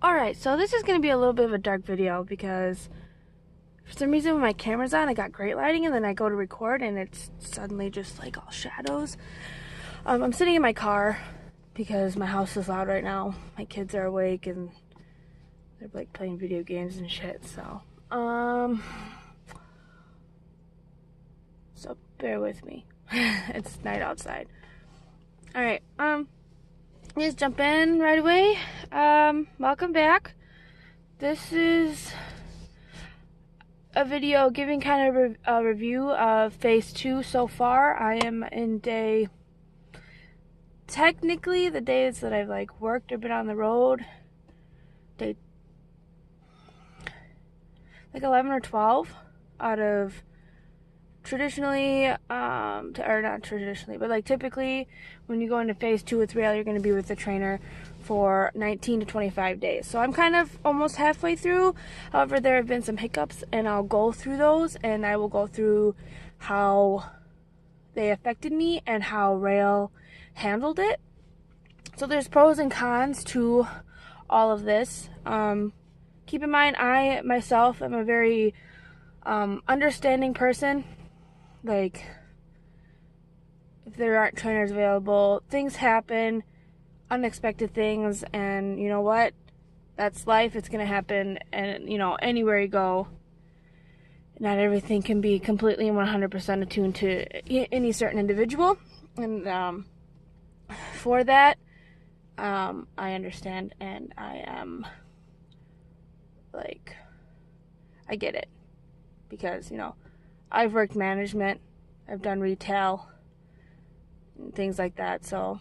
Alright, so this is going to be a little bit of a dark video because for some reason when my camera's on, I got great lighting, and then I go to record and it's suddenly just like all shadows. I'm sitting in my car because my house is loud right now. My kids are awake and they're like playing video games and shit, so bear with me. It's night outside. Alright, just jump in right away. Welcome back. This is a video giving kind of a review of phase 2 so far. I am in technically the days that I've like worked or been on the road, day like 11 or 12 out of traditionally, or not traditionally, but like typically when you go into phase 2 with Roehl, you're going to be with the trainer for 19 to 25 days. So I'm kind of almost halfway through. However, there have been some hiccups and I'll go through those, and I will go through how they affected me and how Roehl handled it. So there's pros and cons to all of this. Keep in mind, I myself am a very understanding person. Like, if there aren't trainers available, things happen, unexpected things, and you know what? That's life. It's going to happen, and you know, anywhere you go, not everything can be completely and 100% attuned to any certain individual. And for that, I understand, and I am like, I get it, because you know, I've worked management, I've done retail, and things like that. So,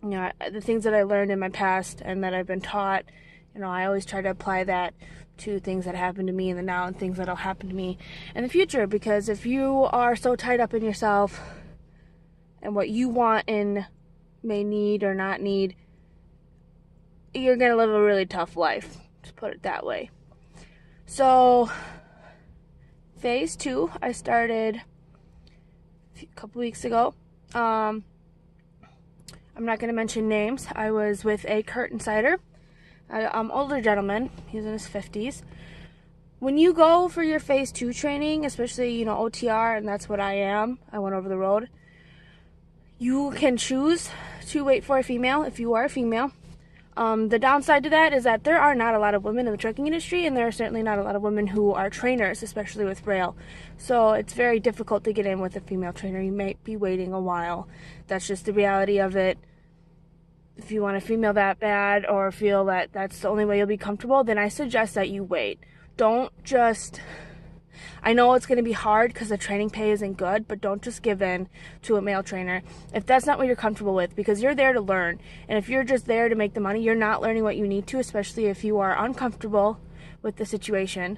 you know, the things that I learned in my past and that I've been taught, you know, I always try to apply that to things that happen to me in the now and things that'll happen to me in the future. Because if you are so tied up in yourself and what you want and may need or not need, you're going to live a really tough life, to put it that way. So, phase 2, I started a couple weeks ago. I'm not going to mention names. I was with a Kurt Insider, older gentleman. He's in his 50s. When you go for your phase 2 training, especially, you know, OTR, and that's what I am, I went over the road, you can choose to wait for a female if you are a female. The downside to that is that there are not a lot of women in the trucking industry, and there are certainly not a lot of women who are trainers, especially with Roehl. So it's very difficult to get in with a female trainer. You may be waiting a while. That's just the reality of it. If you want a female that bad or feel that that's the only way you'll be comfortable, then I suggest that you wait. Don't just... I know it's going to be hard because the training pay isn't good, but don't just give in to a male trainer if that's not what you're comfortable with, because you're there to learn. And if you're just there to make the money, you're not learning what you need to, especially if you are uncomfortable with the situation.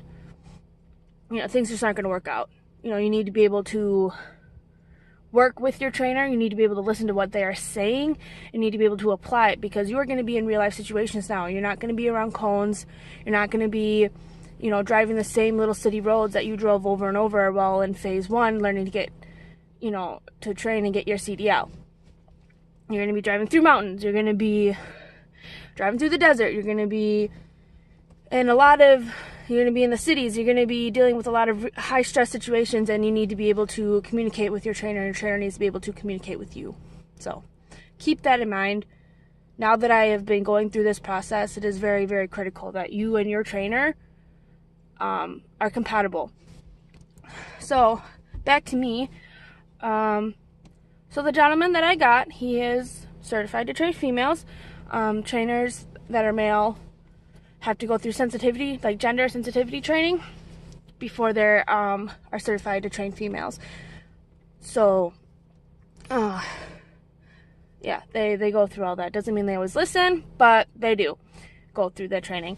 You know, things just aren't going to work out. You know, you need to be able to work with your trainer. You need to be able to listen to what they are saying. You need to be able to apply it, because you are going to be in real life situations now. You're not going to be around cones. You're not going to be, you know, driving the same little city roads that you drove over and over while in phase 1 learning to get, you know, to train and get your CDL. You're going to be driving through mountains. You're going to be driving through the desert. You're going to be in you're going to be in the cities. You're going to be dealing with a lot of high stress situations, and you need to be able to communicate with your trainer, and your trainer needs to be able to communicate with you. So keep that in mind. Now that I have been going through this process, it is very, very critical that you and your trainer are compatible. So back to me. So the gentleman that I got, he is certified to train females. Trainers that are male have to go through sensitivity, like gender sensitivity training, before they are certified to train females. So yeah, they go through all that. Doesn't mean they always listen, but they do go through that training.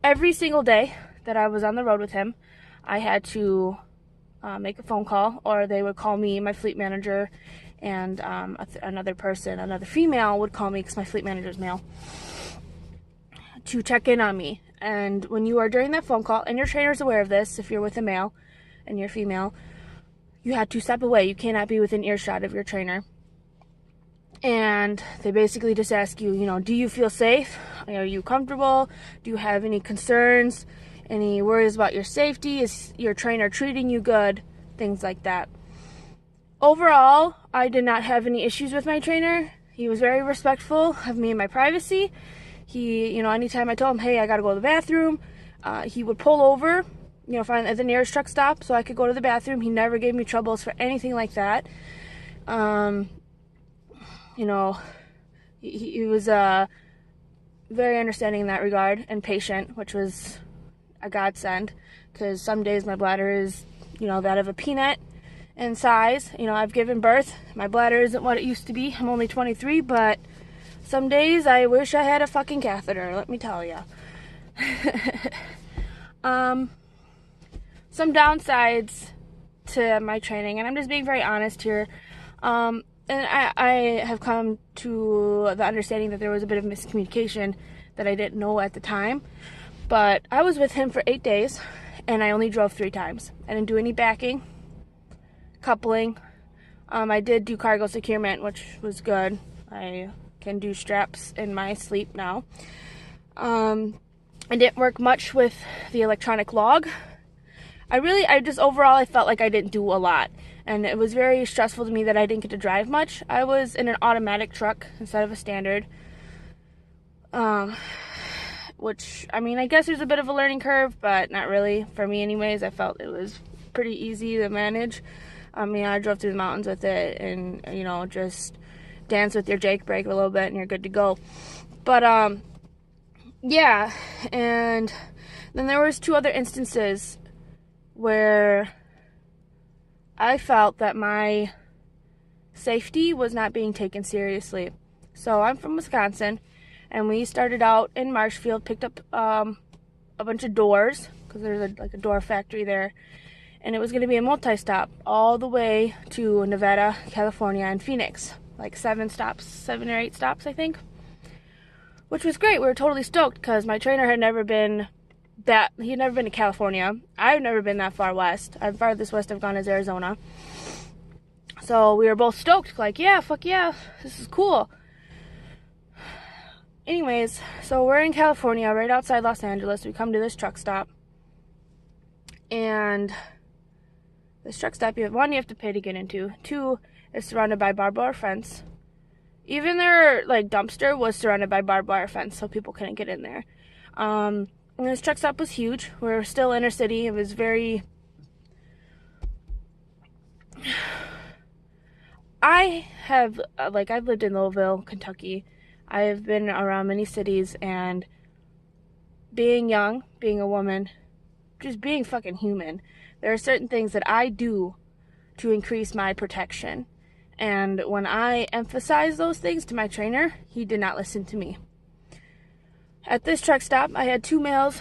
Every single day that I was on the road with him, I had to make a phone call, or they would call me, my fleet manager, and another female would call me, because my fleet manager is male, to check in on me. And when you are during that phone call, and your trainer's aware of this, if you're with a male and you're female, you had to step away. You cannot be within earshot of your trainer. And they basically just ask you, do you feel safe? Are you comfortable? Do you have any concerns? Any worries about your safety? Is your trainer treating you good? Things like that. Overall, I did not have any issues with my trainer. He was very respectful of me and my privacy. He, anytime I told him, hey, I gotta go to the bathroom, he would pull over, find at the nearest truck stop so I could go to the bathroom. He never gave me troubles for anything like that. He was very understanding in that regard and patient, which was a godsend, because some days my bladder is, that of a peanut in size. I've given birth. My bladder isn't what it used to be. I'm only 23, but some days I wish I had a fucking catheter, let me tell you. Some downsides to my training, and I'm just being very honest here. And I have come to the understanding that there was a bit of miscommunication that I didn't know at the time. But I was with him for 8 days, and I only drove 3 times. I didn't do any backing, coupling. I did do cargo securement, which was good. I can do straps in my sleep now. I didn't work much with the electronic log. Overall, I felt like I didn't do a lot. And it was very stressful to me that I didn't get to drive much. I was in an automatic truck instead of a standard. Which, I guess there's a bit of a learning curve, but not really. For me anyways, I felt it was pretty easy to manage. I drove through the mountains with it and, just dance with your Jake brake a little bit and you're good to go. But, yeah. And then there was 2 other instances where I felt that my safety was not being taken seriously. So I'm from Wisconsin, and we started out in Marshfield, picked up a bunch of doors, because there's a door factory there, and it was going to be a multi-stop all the way to Nevada, California, and Phoenix. Like 7 or 8 stops, I think. Which was great. We were totally stoked, because my trainer had never been to California. I've never been that far west. The farthest west I've gone is Arizona. So we were both stoked, like, yeah, fuck yeah, this is cool. Anyways, so we're in California, right outside Los Angeles. We come to this truck stop. And this truck stop, you have to pay to get into. 2, it's surrounded by barbed wire fence. Even their, dumpster was surrounded by barbed wire fence, so people couldn't get in there. And this truck stop was huge. We were still inner city. It was very... I've lived in Louisville, Kentucky. I have been around many cities, and being young, being a woman, just being fucking human, there are certain things that I do to increase my protection. And when I emphasize those things to my trainer, he did not listen to me. At this truck stop, I had 2 males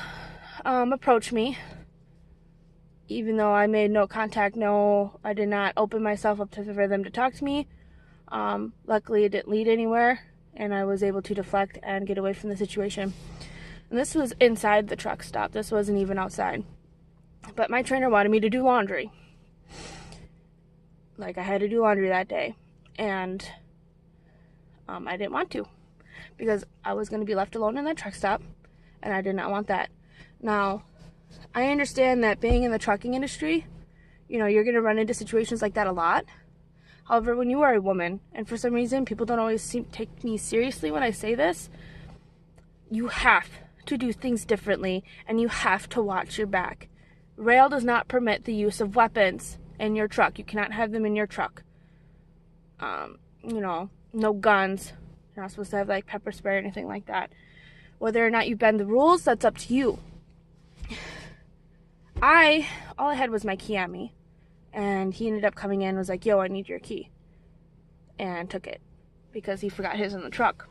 approach me. Even though I made no contact, I did not open myself up for them to talk to me. Luckily, it didn't lead anywhere, and I was able to deflect and get away from the situation. And this was inside the truck stop. This wasn't even outside. But my trainer wanted me to do laundry. I had to do laundry that day. And I didn't want to, because I was going to be left alone in that truck stop, and I did not want that. Now, I understand that being in the trucking industry, you're going to run into situations like that a lot. However, when you are a woman, and for some reason people don't always take me seriously when I say this, you have to do things differently, and you have to watch your back. Roehl does not permit the use of weapons in your truck. You cannot have them in your truck. No guns. You're not supposed to have pepper spray or anything like that. Whether or not you bend the rules, that's up to you. All I had was my key on me, and he ended up coming in and was like, yo, I need your key, and took it, because he forgot his in the truck.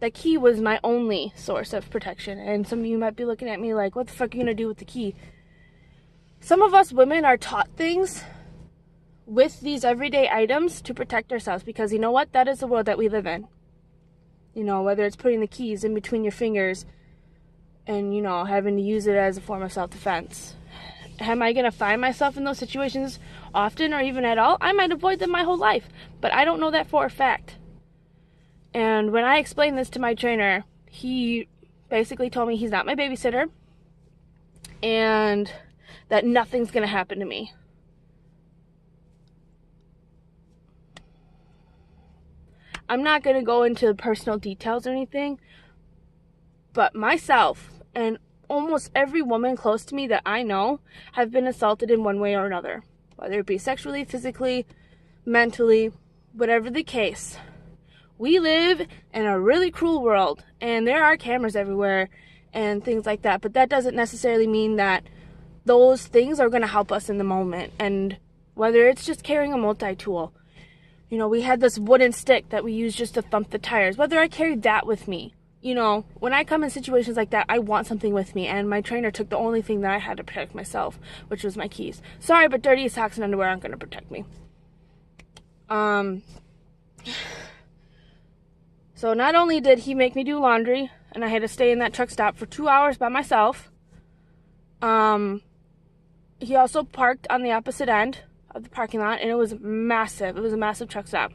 The key was my only source of protection, and some of you might be looking at me like, what the fuck are you gonna do with the key? Some of us women are taught things with these everyday items to protect ourselves, because you know what? That is the world that we live in. Whether it's putting the keys in between your fingers and, having to use it as a form of self-defense. Am I going to find myself in those situations often or even at all? I might avoid them my whole life, but I don't know that for a fact. And when I explained this to my trainer, he basically told me he's not my babysitter and that nothing's going to happen to me. I'm not going to go into personal details or anything, but myself and almost every woman close to me that I know have been assaulted in one way or another, whether it be sexually, physically, mentally, whatever the case. We live in a really cruel world, and there are cameras everywhere and things like that, but that doesn't necessarily mean that those things are going to help us in the moment. And whether it's just carrying a multi-tool, we had this wooden stick that we used just to thump the tires, whether I carried that with me. When I come in situations like that, I want something with me, and my trainer took the only thing that I had to protect myself, which was my keys. Sorry, but dirty socks and underwear aren't going to protect me. So not only did he make me do laundry, and I had to stay in that truck stop for 2 hours by myself, he also parked on the opposite end of the parking lot, and it was massive. It was a massive truck stop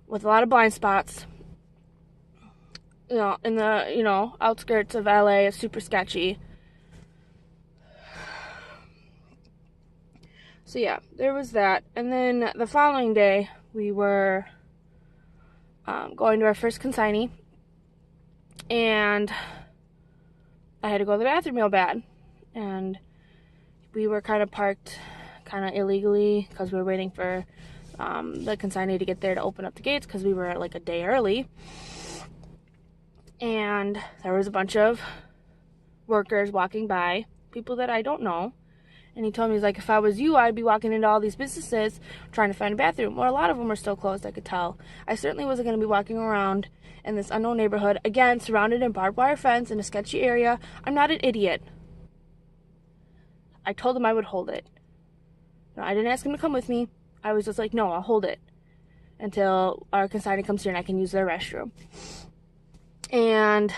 with a lot of blind spots. In the, outskirts of LA. It's super sketchy. So yeah, there was that. And then the following day, we were going to our first consignee, and I had to go to the bathroom real bad. And we were kind of parked kind of illegally because we were waiting for the consignee to get there to open up the gates because we were like a day early. And there was a bunch of workers walking by, people that I don't know. And he told me, he's like, if I was you, I'd be walking into all these businesses trying to find a bathroom. Well, a lot of them were still closed, I could tell. I certainly wasn't going to be walking around in this unknown neighborhood, again, surrounded in barbed wire fence in a sketchy area. I'm not an idiot. I told him I would hold it. I didn't ask him to come with me. I was just like, no, I'll hold it until our consignee comes here and I can use their restroom. And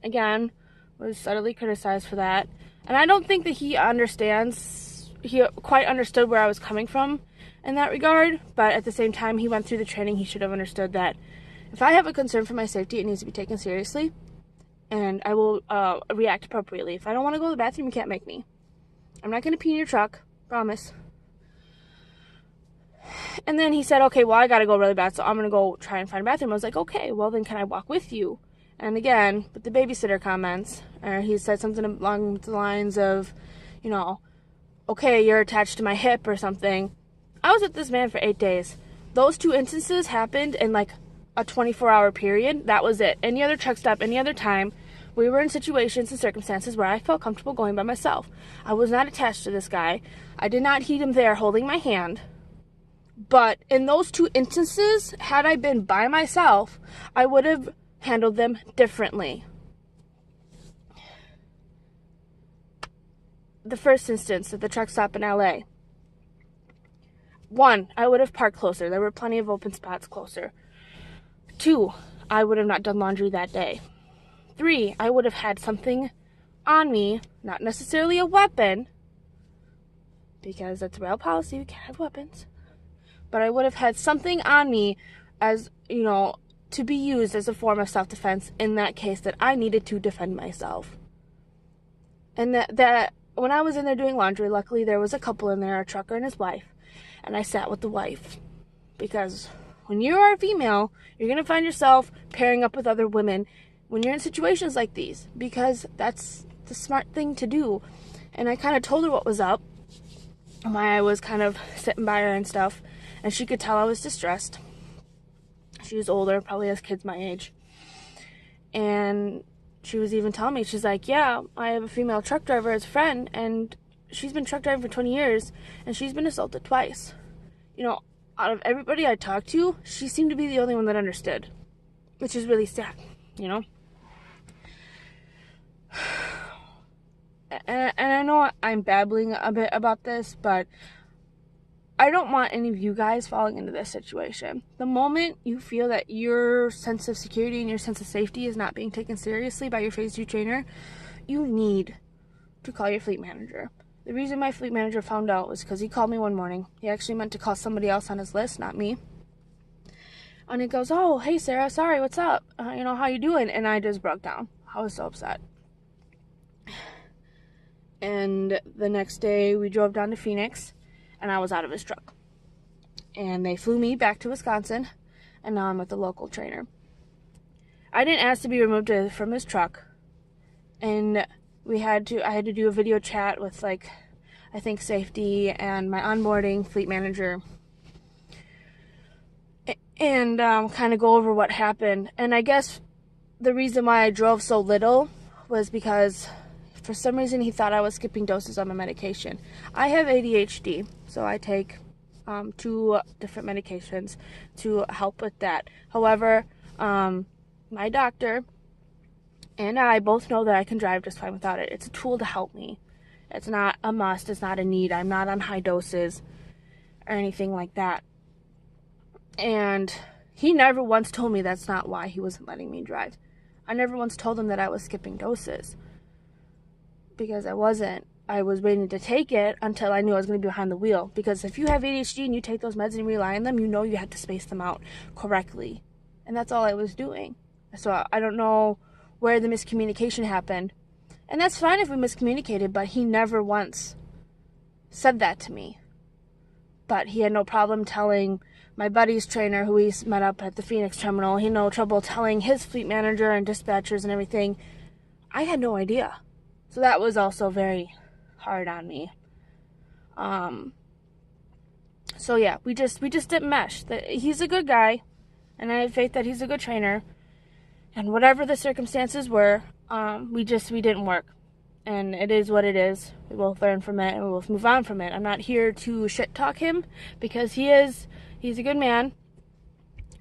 again, was subtly criticized for that. And I don't think that he quite understood where I was coming from in that regard. But at the same time, he went through the training. He should have understood that if I have a concern for my safety, it needs to be taken seriously. And I will react appropriately. If I don't want to go to the bathroom, you can't make me. I'm not going to pee in your truck. Promise. And then he said, okay, well, I got to go really bad, so I'm going to go try and find a bathroom. I was like, okay, well, then can I walk with you? And again, with the babysitter comments, he said something along the lines of, okay, you're attached to my hip or something. I was with this man for 8 days. Those 2 instances happened in like a 24-hour period. That was it. Any other truck stop, any other time, we were in situations and circumstances where I felt comfortable going by myself. I was not attached to this guy. I did not heed him there holding my hand. But in those 2 instances, had I been by myself, I would have handled them differently. The first instance at the truck stop in LA. 1, I would have parked closer. There were plenty of open spots closer. 2, I would have not done laundry that day. 3, I would have had something on me, not necessarily a weapon, because that's Roehl policy, we can't have weapons. But I would have had something on me as, to be used as a form of self-defense in that case that I needed to defend myself. And that when I was in there doing laundry, luckily there was a couple in there, a trucker and his wife, and I sat with the wife. Because when you are a female, you're going to find yourself pairing up with other women when you're in situations like these, because that's the smart thing to do. And I kind of told her what was up, why I was kind of sitting by her and stuff, and she could tell I was distressed. She was older, probably has kids my age. And she was even telling me, she's like, yeah, I have a female truck driver as a friend, and she's been truck driving for 20 years, and she's been assaulted twice. Out of everybody I talked to, she seemed to be the only one that understood, which is really sad, And I know I'm babbling a bit about this, but I don't want any of you guys falling into this situation. The moment you feel that your sense of security and your sense of safety is not being taken seriously by your phase 2 trainer, you need to call your fleet manager. The reason my fleet manager found out was because he called me one morning. He actually meant to call somebody else on his list, not me. And he goes, "Oh, hey Sarah, sorry, what's up? How you doing?" And I just broke down. I was so upset. And the next day we drove down to Phoenix, and I was out of his truck. And they flew me back to Wisconsin, and now I'm with the local trainer. I didn't ask to be removed from his truck, and I had to do a video chat with, I think safety and my onboarding fleet manager, and kind of go over what happened. And I guess the reason why I drove so little was because for some reason he thought I was skipping doses on my medication. I have ADHD, so I take 2 different medications to help with that. However, my doctor and I both know that I can drive just fine without it. It's a tool to help me. It's not a must. It's not a need. I'm not on high doses or anything like that. And he never once told me that's not why he wasn't letting me drive. I never once told him that I was skipping doses, because I wasn't. I was waiting to take it until I knew I was going to be behind the wheel. Because if you have ADHD and you take those meds and rely on them, you have to space them out correctly. And that's all I was doing. So I don't know where the miscommunication happened. And that's fine if we miscommunicated, but he never once said that to me. But he had no problem telling my buddy's trainer, who we met up at the Phoenix terminal. He had no trouble telling his fleet manager and dispatchers and everything. I had no idea. So that was also very hard on me. So yeah, we just didn't mesh. He's a good guy, and I have faith that he's a good trainer. And whatever the circumstances were, we didn't work. And it is what it is. We both learn from it, and we both move on from it. I'm not here to shit talk him, because he's a good man,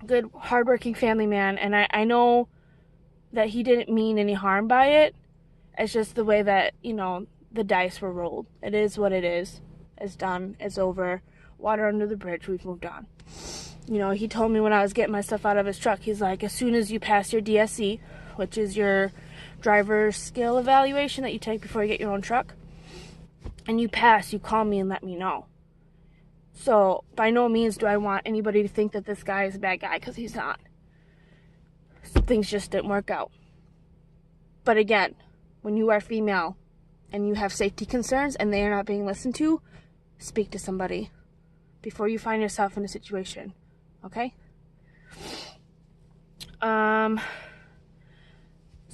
good, hardworking family man, and I know that he didn't mean any harm by it. It's just the way that, the dice were rolled. It is what it is. It's done. It's over. Water under the bridge. We've moved on. He told me when I was getting my stuff out of his truck, he's like, as soon as you pass your DSE, which is your driver skill evaluation that you take before you get your own truck, and you pass, you call me and let me know. So by no means do I want anybody to think that this guy is a bad guy, because he's not. So things just didn't work out. But again, when you are female and you have safety concerns and they are not being listened to, speak to somebody before you find yourself in a situation. Okay? So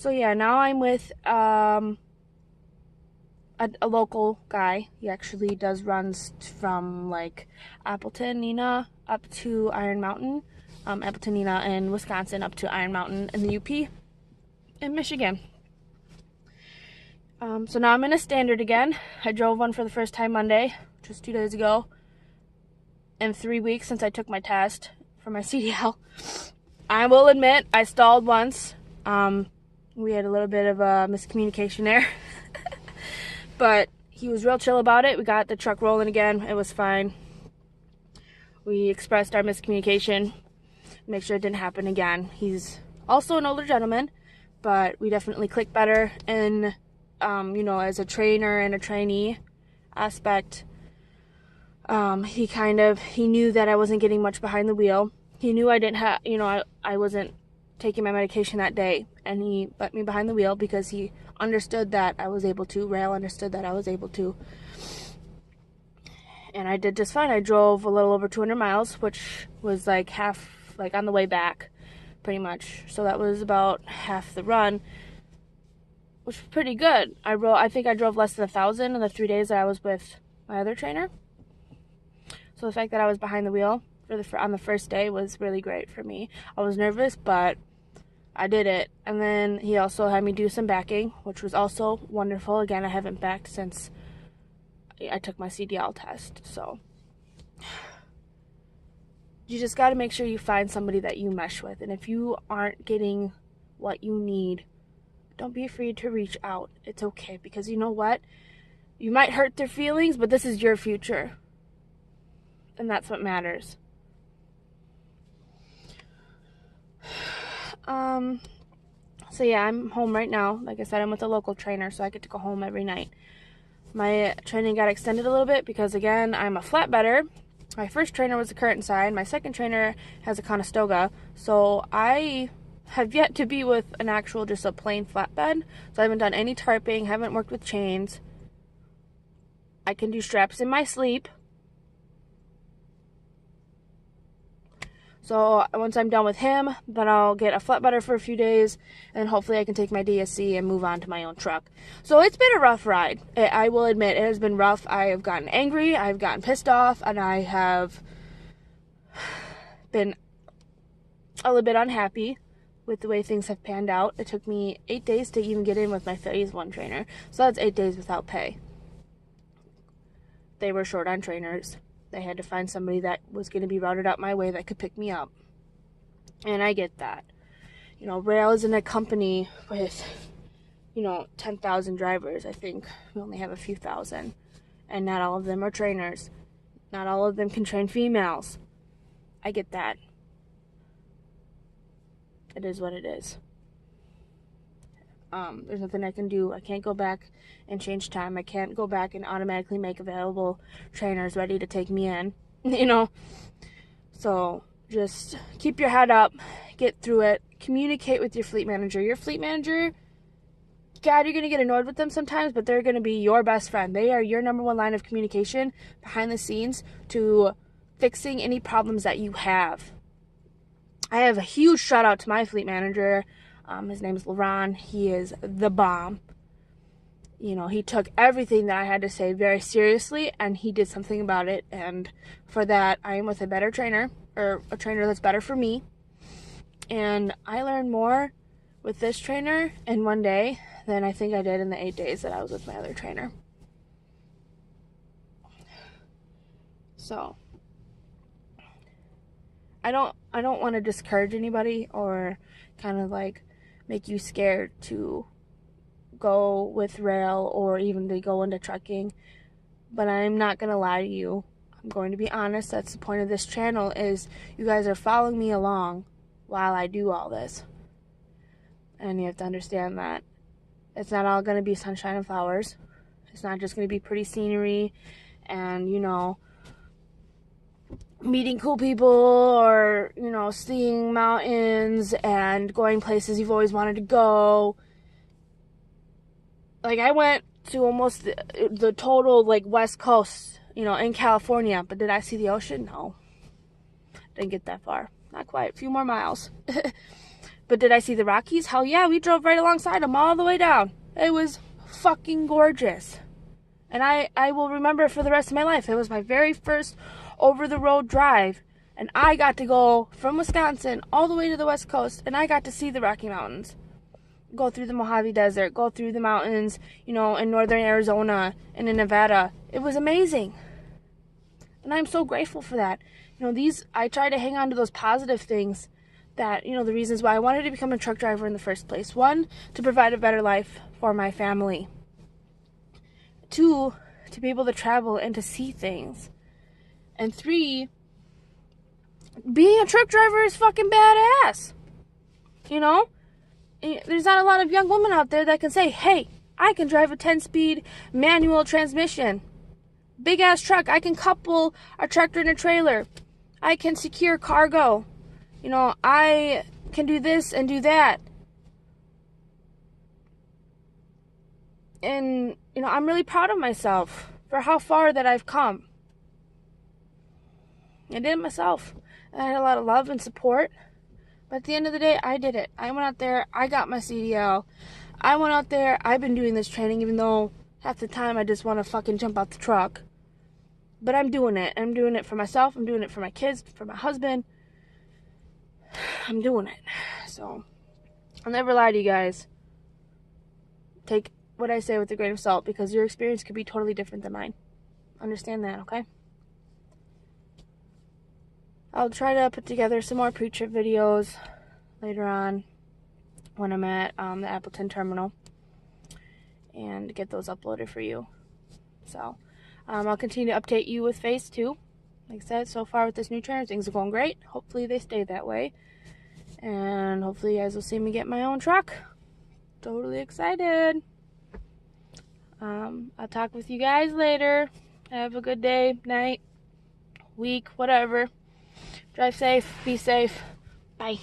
yeah, now I'm with a local guy. He actually does runs from Appleton, Neenah, up to Iron Mountain. Appleton, Neenah, in Wisconsin, up to Iron Mountain in the UP in Michigan. So now I'm in a standard again. I drove one for the first time Monday, just 2 days ago. In 3 weeks since I took my test for my CDL. I will admit, I stalled once. We had a little bit of a miscommunication there. But he was real chill about it. We got the truck rolling again. It was fine. We expressed our miscommunication. Make sure it didn't happen again. He's also an older gentleman, but we definitely click better in, as a trainer and a trainee aspect. He knew that I wasn't getting much behind the wheel. He knew I didn't have, I wasn't taking my medication that day, and he let me behind the wheel because he understood that I was able to. Roehl understood that I was able to. And I did just fine. I drove a little over 200 miles, which was half, on the way back, pretty much. So that was about half the run, which was pretty good. I think I drove less than 1,000 in the 3 days that I was with my other trainer. So the fact that I was behind the wheel on the first day was really great for me. I was nervous, but I did it. And then he also had me do some backing, which was also wonderful. Again, I haven't backed since I took my CDL test. So you just got to make sure you find somebody that you mesh with. And if you aren't getting what you need, don't be afraid to reach out. It's okay, because you know what? You might hurt their feelings, but this is your future. And that's what matters. So yeah, I'm home right now. Like I said, I'm with a local trainer, so I get to go home every night. My training got extended a little bit because, again, I'm a flatbedder. My first trainer was a curtain side. My second trainer has a Conestoga. So I have yet to be with an actual, just a plain flatbed. So I haven't done any tarping, haven't worked with chains. I can do straps in my sleep. So once I'm done with him, then I'll get a flatbedder for a few days, and hopefully I can take my DSC and move on to my own truck. So it's been a rough ride. I will admit, it has been rough. I have gotten angry, I've gotten pissed off, and I have been a little bit unhappy with the way things have panned out. It took me 8 days to even get in with my phase 1 trainer. So that's 8 days without pay. They were short on trainers. They had to find somebody that was going to be routed out my way that could pick me up. And I get that. You know, Roehl is in a company with, 10,000 drivers. I think we only have a few thousand. And not all of them are trainers. Not all of them can train females. I get that. It is what it is. There's nothing I can do. I can't go back and change time. I can't go back and automatically make available trainers ready to take me in, So just keep your head up, get through it, communicate with your fleet manager. Your fleet manager, God, you're going to get annoyed with them sometimes, but they're going to be your best friend. They are your number one line of communication behind the scenes to fixing any problems that you have. I have a huge shout out to my fleet manager. His name is Rowan. He is the bomb. He took everything that I had to say very seriously, and he did something about it. And for that, I am with a better trainer, or a trainer that's better for me. And I learned more with this trainer in 1 day than I think I did in the 8 days that I was with my other trainer. So I don't want to discourage anybody or kind of like make you scared to go with Roehl or even to go into trucking. But I'm not going to lie to you. I'm going to be honest. That's the point of this channel, is you guys are following me along while I do all this. And you have to understand that it's not all going to be sunshine and flowers. It's not just going to be pretty scenery and, meeting cool people or, seeing mountains and going places you've always wanted to go. Like, I went to almost the total, West Coast, in California. But did I see the ocean? No. Didn't get that far. Not quite. A few more miles. But did I see the Rockies? Hell yeah, we drove right alongside them all the way down. It was fucking gorgeous. And I will remember it for the rest of my life. It was my very first over-the-road drive. And I got to go from Wisconsin all the way to the West Coast. And I got to see the Rocky Mountains. Go through the Mojave Desert. Go through the mountains, in northern Arizona and in Nevada. It was amazing. And I'm so grateful for that. I try to hang on to those positive things that, the reasons why I wanted to become a truck driver in the first place. 1, to provide a better life for my family. 2, to be able to travel and to see things. And 3, being a truck driver is fucking badass. There's not a lot of young women out there that can say, hey, I can drive a 10-speed manual transmission. Big ass truck. I can couple a tractor and a trailer. I can secure cargo. I can do this and do that. And, I'm really proud of myself for how far that I've come. I did it myself. I had a lot of love and support. But at the end of the day, I did it. I went out there. I got my CDL. I went out there. I've been doing this training, even though half the time I just want to fucking jump out the truck. But I'm doing it. I'm doing it for myself. I'm doing it for my kids, for my husband. I'm doing it. So, I'll never lie to you guys. Take what I say with a grain of salt, because your experience could be totally different than mine. Understand that, okay? I'll try to put together some more pre-trip videos later on when I'm at the Appleton terminal and get those uploaded for you. So, I'll continue to update you with phase 2. Like I said, so far with this new trainer, things are going great. Hopefully they stay that way. And hopefully you guys will see me get my own truck. Totally excited. I'll talk with you guys later. Have a good day, night, week, whatever. Drive safe, be safe. Bye.